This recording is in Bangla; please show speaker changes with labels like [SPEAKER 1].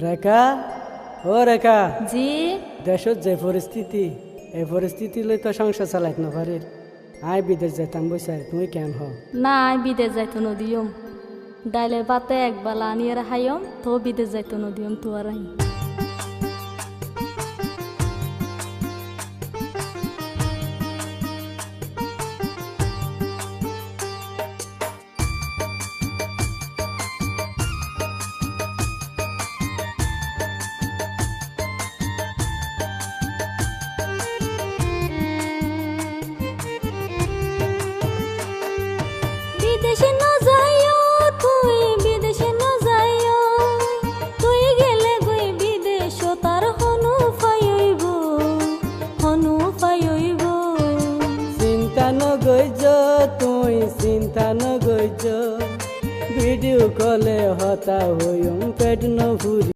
[SPEAKER 1] রেখা, ও রেখা,
[SPEAKER 2] জি
[SPEAKER 1] দেশত যে পরিস্থিতি, এই পরিস্থিতি লই তো সংসার চালাইতে না পারির। আয় বিদেশ যেতাম বইসাই, তুমি কেন হ?
[SPEAKER 2] না বিদেশ যাইতো নদিয়ম ডাইলের বাতে একবেলা আনিয়ে রাখাইম তো বিদেশ যাইতো নদিয়ম তো আর আই বিদেশে না যাইও তুই বিদেশে না যাইও তুই গেলে গই বিদেশ তার হনু পাইব
[SPEAKER 1] চিন্তা নগৈজ, তুই চিন্তা নগৈজ, ভিডিও কলে হতা হইম পেট ন ভুরি।